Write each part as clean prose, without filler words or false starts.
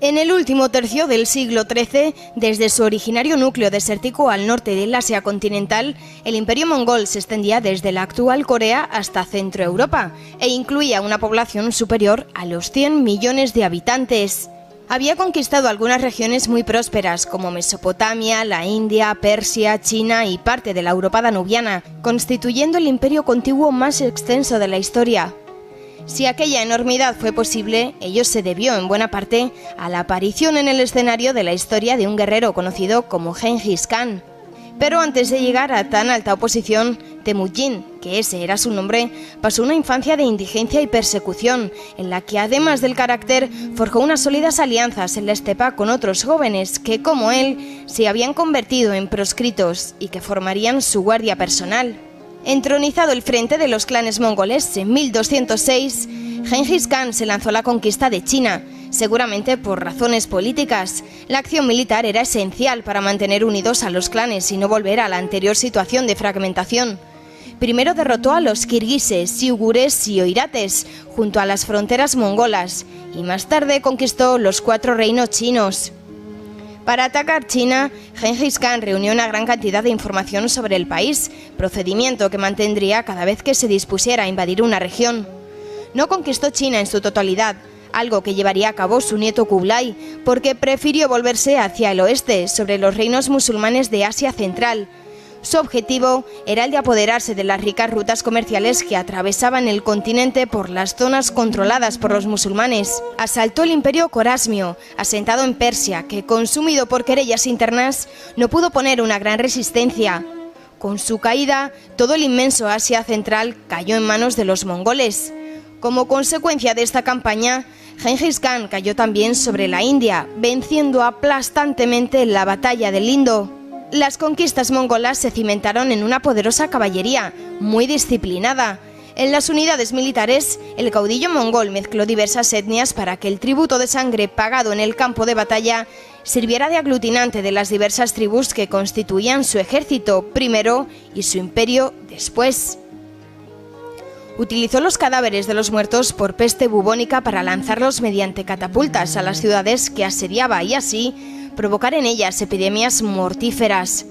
En el último tercio del siglo XIII, desde su originario núcleo desértico al norte del Asia continental, el imperio mongol se extendía desde la actual Corea hasta Centro Europa e incluía una población superior a los 100 millones de habitantes. Había conquistado algunas regiones muy prósperas como Mesopotamia, la India, Persia, China y parte de la Europa danubiana, constituyendo el imperio contiguo más extenso de la historia. Si aquella enormidad fue posible, ello se debió en buena parte a la aparición en el escenario de la historia de un guerrero conocido como Gengis Khan. Pero antes de llegar a tan alta oposición, Temujin, que ese era su nombre, pasó una infancia de indigencia y persecución, en la que además del carácter, forjó unas sólidas alianzas en la estepa con otros jóvenes que, como él, se habían convertido en proscritos y que formarían su guardia personal. Entronizado el frente de los clanes mongoles en 1206, Gengis Khan se lanzó a la conquista de China, seguramente por razones políticas. La acción militar era esencial para mantener unidos a los clanes y no volver a la anterior situación de fragmentación. Primero derrotó a los kirguises, yugures y oirates, junto a las fronteras mongolas, y más tarde conquistó los 4 reinos chinos. Para atacar China, Gengis Khan reunió una gran cantidad de información sobre el país, procedimiento que mantendría cada vez que se dispusiera a invadir una región. No conquistó China en su totalidad, algo que llevaría a cabo su nieto Kublai, porque prefirió volverse hacia el oeste, sobre los reinos musulmanes de Asia Central. Su objetivo era el de apoderarse de las ricas rutas comerciales que atravesaban el continente por las zonas controladas por los musulmanes. Asaltó el imperio corasmio, asentado en Persia, que, consumido por querellas internas, no pudo poner una gran resistencia. Con su caída, todo el inmenso Asia Central cayó en manos de los mongoles. Como consecuencia de esta campaña, Gengis Khan cayó también sobre la India, venciendo aplastantemente en la batalla del Indo. Las conquistas mongolas se cimentaron en una poderosa caballería, muy disciplinada. En las unidades militares, el caudillo mongol mezcló diversas etnias para que el tributo de sangre pagado en el campo de batalla sirviera de aglutinante de las diversas tribus que constituían su ejército primero y su imperio después. Utilizó los cadáveres de los muertos por peste bubónica para lanzarlos mediante catapultas a las ciudades que asediaba y así provocar en ellas epidemias mortíferas.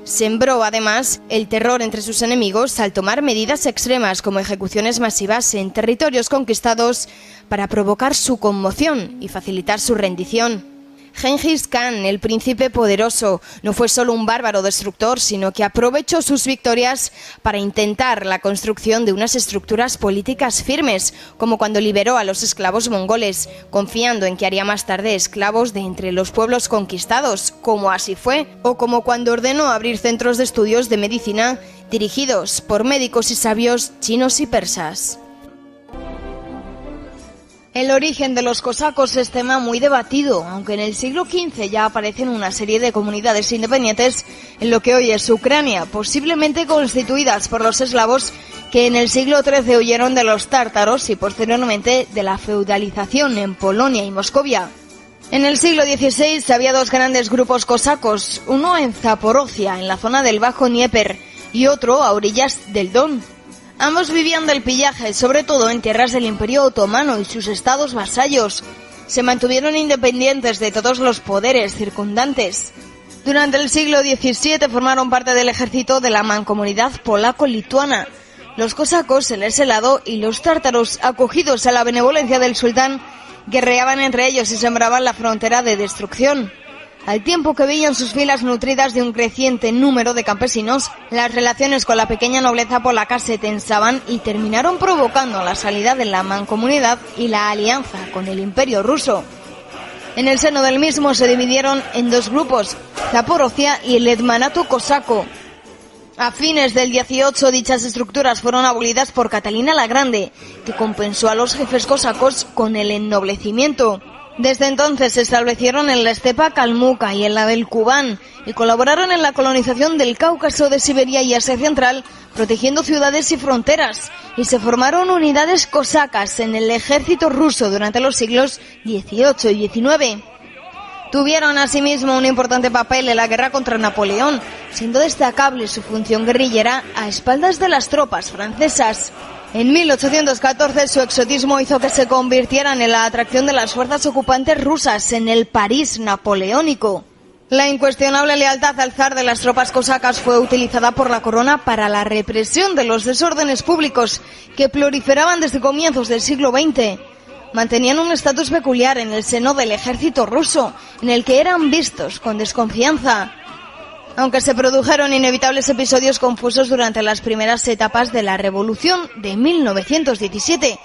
Sembró, además, el terror entre sus enemigos al tomar medidas extremas como ejecuciones masivas en territorios conquistados para provocar su conmoción y facilitar su rendición. Gengis Khan, el príncipe poderoso, no fue solo un bárbaro destructor, sino que aprovechó sus victorias para intentar la construcción de unas estructuras políticas firmes, como cuando liberó a los esclavos mongoles, confiando en que haría más tarde esclavos de entre los pueblos conquistados, como así fue, o como cuando ordenó abrir centros de estudios de medicina dirigidos por médicos y sabios chinos y persas. El origen de los cosacos es tema muy debatido, aunque en el siglo XV ya aparecen una serie de comunidades independientes en lo que hoy es Ucrania, posiblemente constituidas por los eslavos que en el siglo XIII huyeron de los tártaros y posteriormente de la feudalización en Polonia y Moscovia. En el siglo XVI había 2 grandes grupos cosacos, uno en Zaporozhia, en la zona del Bajo Dnieper, y otro a orillas del Don. Ambos vivían del pillaje, sobre todo en tierras del Imperio Otomano y sus estados vasallos. Se mantuvieron independientes de todos los poderes circundantes. Durante el siglo XVII formaron parte del ejército de la mancomunidad polaco-lituana. Los cosacos en ese lado y los tártaros, acogidos a la benevolencia del sultán, guerreaban entre ellos y sembraban la frontera de destrucción. Al tiempo que veían sus filas nutridas de un creciente número de campesinos, las relaciones con la pequeña nobleza polaca se tensaban y terminaron provocando la salida de la mancomunidad y la alianza con el Imperio ruso. En el seno del mismo se dividieron en 2 grupos, Zaporozhia y el Hetmanato cosaco. A fines del 18 dichas estructuras fueron abolidas por Catalina la Grande, que compensó a los jefes cosacos con el ennoblecimiento. Desde entonces se establecieron en la estepa calmuca y en la del Kubán y colaboraron en la colonización del Cáucaso, de Siberia y Asia Central, protegiendo ciudades y fronteras, y se formaron unidades cosacas en el ejército ruso durante los siglos XVIII y XIX. Tuvieron asimismo un importante papel en la guerra contra Napoleón, siendo destacable su función guerrillera a espaldas de las tropas francesas. En 1814 su exotismo hizo que se convirtieran en la atracción de las fuerzas ocupantes rusas en el París napoleónico. La incuestionable lealtad al zar de las tropas cosacas fue utilizada por la corona para la represión de los desórdenes públicos que proliferaban desde comienzos del siglo XX. Mantenían un estatus peculiar en el seno del ejército ruso, en el que eran vistos con desconfianza. Aunque se produjeron inevitables episodios confusos durante las primeras etapas de la Revolución de 1917,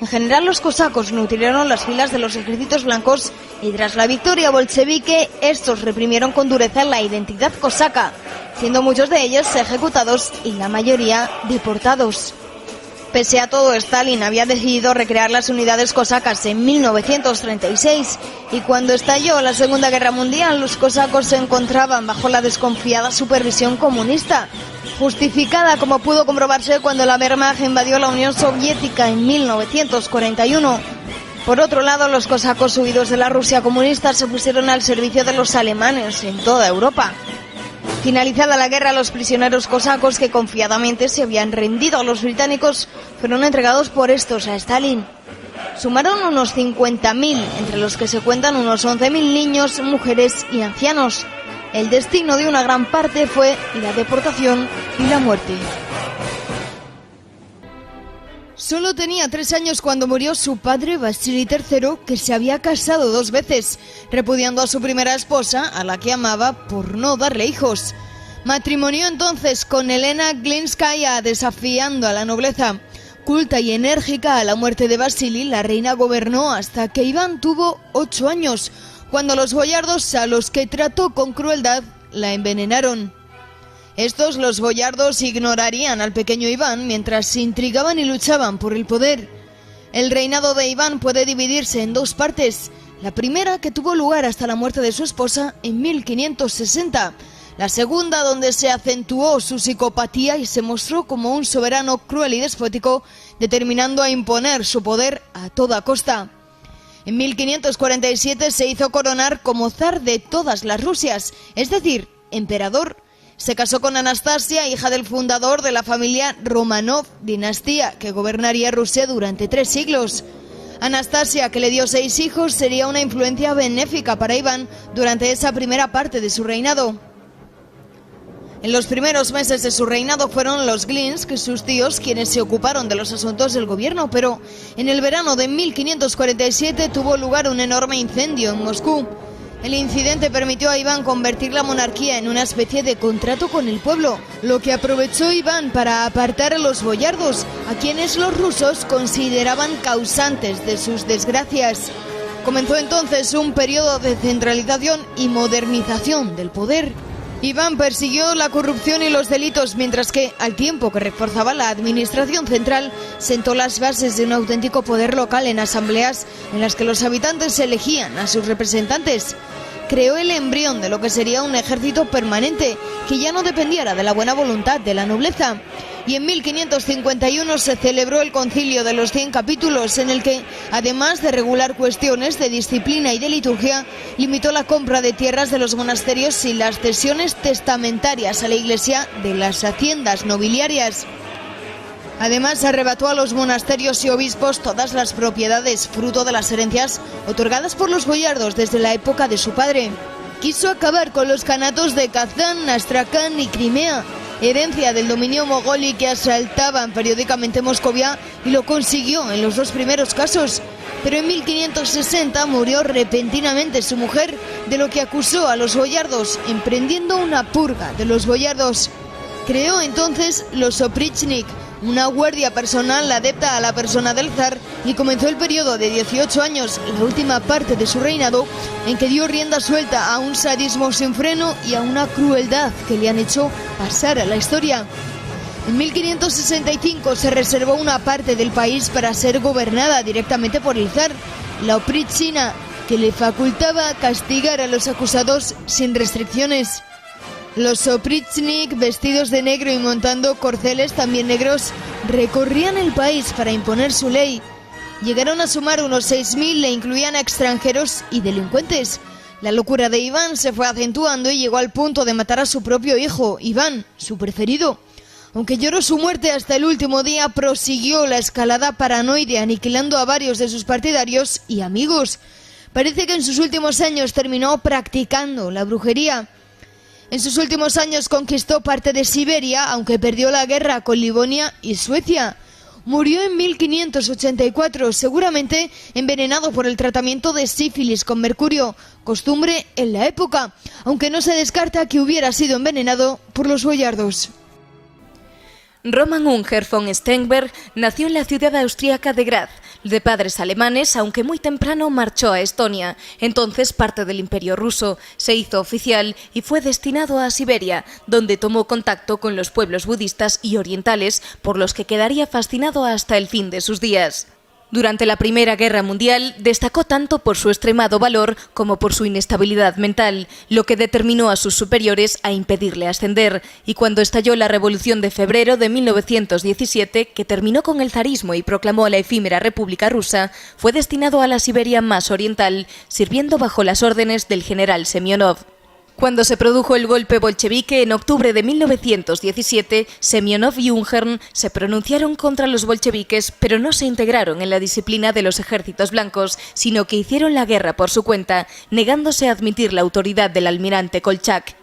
en general los cosacos nutrieron las filas de los ejércitos blancos y tras la victoria bolchevique, estos reprimieron con dureza la identidad cosaca, siendo muchos de ellos ejecutados y la mayoría deportados. Pese a todo, Stalin había decidido recrear las unidades cosacas en 1936 y cuando estalló la Segunda Guerra Mundial, los cosacos se encontraban bajo la desconfiada supervisión comunista, justificada como pudo comprobarse cuando la Wehrmacht invadió la Unión Soviética en 1941. Por otro lado, los cosacos huidos de la Rusia comunista se pusieron al servicio de los alemanes en toda Europa. Finalizada la guerra, los prisioneros cosacos que confiadamente se habían rendido a los británicos fueron entregados por estos a Stalin. Sumaron unos 50.000, entre los que se cuentan unos 11.000 niños, mujeres y ancianos. El destino de una gran parte fue la deportación y la muerte. Solo tenía 3 años cuando murió su padre Vasili III, que se había casado 2 veces, repudiando a su primera esposa, a la que amaba, por no darle hijos. Matrimonió entonces con Elena Glinskaya, desafiando a la nobleza. Culta y enérgica, a la muerte de Vasili, la reina gobernó hasta que Iván tuvo 8 años, cuando los boyardos, a los que trató con crueldad, la envenenaron. Estos, los boyardos, ignorarían al pequeño Iván mientras se intrigaban y luchaban por el poder. El reinado de Iván puede dividirse en 2 partes. La primera, que tuvo lugar hasta la muerte de su esposa en 1560. La segunda, donde se acentuó su psicopatía y se mostró como un soberano cruel y despótico, determinando a imponer su poder a toda costa. En 1547 se hizo coronar como zar de todas las Rusias, es decir, emperador. Se casó con Anastasia, hija del fundador de la familia Romanov, dinastía que gobernaría Rusia durante 3 siglos. Anastasia, que le dio 6 hijos, sería una influencia benéfica para Iván durante esa primera parte de su reinado. En los primeros meses de su reinado fueron los Glinsk, sus tíos, quienes se ocuparon de los asuntos del gobierno, pero en el verano de 1547 tuvo lugar un enorme incendio en Moscú. El incidente permitió a Iván convertir la monarquía en una especie de contrato con el pueblo, lo que aprovechó Iván para apartar a los boyardos, a quienes los rusos consideraban causantes de sus desgracias. Comenzó entonces un periodo de centralización y modernización del poder. Iván persiguió la corrupción y los delitos, mientras que, al tiempo que reforzaba la administración central, sentó las bases de un auténtico poder local en asambleas en las que los habitantes elegían a sus representantes. Creó el embrión de lo que sería un ejército permanente, que ya no dependiera de la buena voluntad de la nobleza. Y en 1551 se celebró el Concilio de los 100 capítulos, en el que, además de regular cuestiones de disciplina y de liturgia, limitó la compra de tierras de los monasterios y las cesiones testamentarias a la Iglesia de las haciendas nobiliarias. Además, arrebató a los monasterios y obispos todas las propiedades, fruto de las herencias otorgadas por los boyardos desde la época de su padre. Quiso acabar con los kanatos de Kazán, Astracán y Crimea, herencia del dominio mogolí que asaltaban periódicamente Moscovia, y lo consiguió en los 2 primeros casos. Pero en 1560 murió repentinamente su mujer, de lo que acusó a los boyardos, emprendiendo una purga de los boyardos. Creó entonces los oprichnik, una guardia personal adepta a la persona del zar, y comenzó el periodo de 18 años, la última parte de su reinado, en que dio rienda suelta a un sadismo sin freno y a una crueldad que le han hecho pasar a la historia. En 1565 se reservó una parte del país para ser gobernada directamente por el zar, la oprichina, que le facultaba castigar a los acusados sin restricciones. Los oprichnik, vestidos de negro y montando corceles también negros, recorrían el país para imponer su ley. Llegaron a sumar unos 6.000 e incluían a extranjeros y delincuentes. La locura de Iván se fue acentuando y llegó al punto de matar a su propio hijo, Iván, su preferido. Aunque lloró su muerte hasta el último día, prosiguió la escalada paranoide, aniquilando a varios de sus partidarios y amigos. Parece que en sus últimos años terminó practicando la brujería. En sus últimos años conquistó parte de Siberia, aunque perdió la guerra con Livonia y Suecia. Murió en 1584, seguramente envenenado por el tratamiento de sífilis con mercurio, costumbre en la época, aunque no se descarta que hubiera sido envenenado por los boyardos. Roman Unger von Sternberg nació en la ciudad austríaca de Graz, de padres alemanes, aunque muy temprano marchó a Estonia, entonces parte del Imperio ruso, se hizo oficial y fue destinado a Siberia, donde tomó contacto con los pueblos budistas y orientales, por los que quedaría fascinado hasta el fin de sus días. Durante la Primera Guerra Mundial destacó tanto por su extremado valor como por su inestabilidad mental, lo que determinó a sus superiores a impedirle ascender, y cuando estalló la Revolución de Febrero de 1917, que terminó con el zarismo y proclamó la efímera República Rusa, fue destinado a la Siberia más oriental, sirviendo bajo las órdenes del general Semyonov. Cuando se produjo el golpe bolchevique en octubre de 1917, Semyonov y Ungern se pronunciaron contra los bolcheviques, pero no se integraron en la disciplina de los ejércitos blancos, sino que hicieron la guerra por su cuenta, negándose a admitir la autoridad del almirante Kolchak.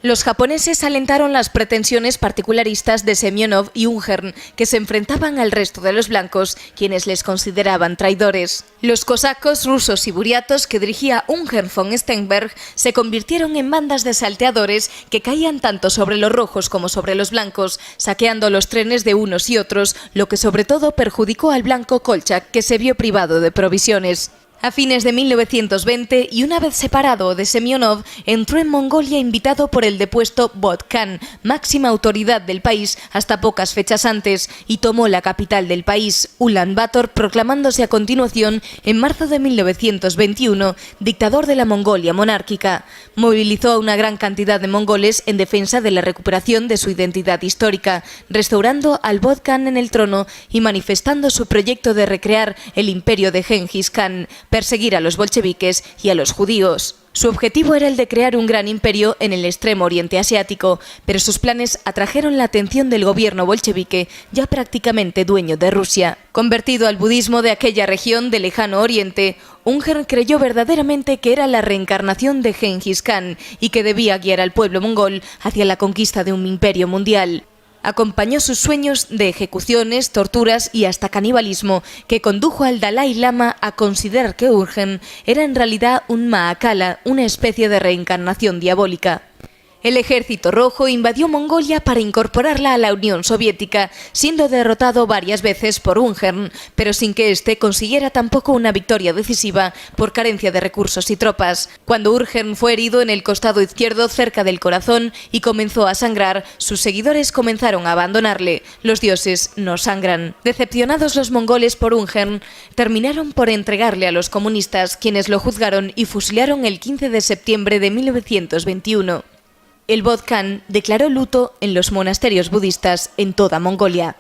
Los japoneses alentaron las pretensiones particularistas de Semyonov y Ungern, que se enfrentaban al resto de los blancos, quienes les consideraban traidores. Los cosacos rusos y buriatos que dirigía Ungern von Sternberg se convirtieron en bandas de salteadores que caían tanto sobre los rojos como sobre los blancos, saqueando los trenes de unos y otros, lo que sobre todo perjudicó al blanco Kolchak, que se vio privado de provisiones. A fines de 1920, y una vez separado de Semyonov, entró en Mongolia invitado por el depuesto Bodh Khan, máxima autoridad del país hasta pocas fechas antes, y tomó la capital del país, Ulan Bator, proclamándose a continuación, en marzo de 1921, dictador de la Mongolia monárquica. Movilizó a una gran cantidad de mongoles en defensa de la recuperación de su identidad histórica, restaurando al Bodh Khan en el trono y manifestando su proyecto de recrear el imperio de Genghis Khan, perseguir a los bolcheviques y a los judíos. Su objetivo era el de crear un gran imperio en el extremo oriente asiático, pero sus planes atrajeron la atención del gobierno bolchevique, ya prácticamente dueño de Rusia. Convertido al budismo de aquella región del lejano oriente, Ungern creyó verdaderamente que era la reencarnación de Genghis Khan y que debía guiar al pueblo mongol hacia la conquista de un imperio mundial. Acompañó sus sueños de ejecuciones, torturas y hasta canibalismo, que condujo al Dalai Lama a considerar que Ungern era en realidad un Mahakala, una especie de reencarnación diabólica. El Ejército Rojo invadió Mongolia para incorporarla a la Unión Soviética, siendo derrotado varias veces por Ungern, pero sin que éste consiguiera tampoco una victoria decisiva por carencia de recursos y tropas. Cuando Ungern fue herido en el costado izquierdo cerca del corazón y comenzó a sangrar, sus seguidores comenzaron a abandonarle. Los dioses no sangran. Decepcionados los mongoles por Ungern, terminaron por entregarle a los comunistas, quienes lo juzgaron y fusilaron el 15 de septiembre de 1921. El Bodh Khan declaró luto en los monasterios budistas en toda Mongolia.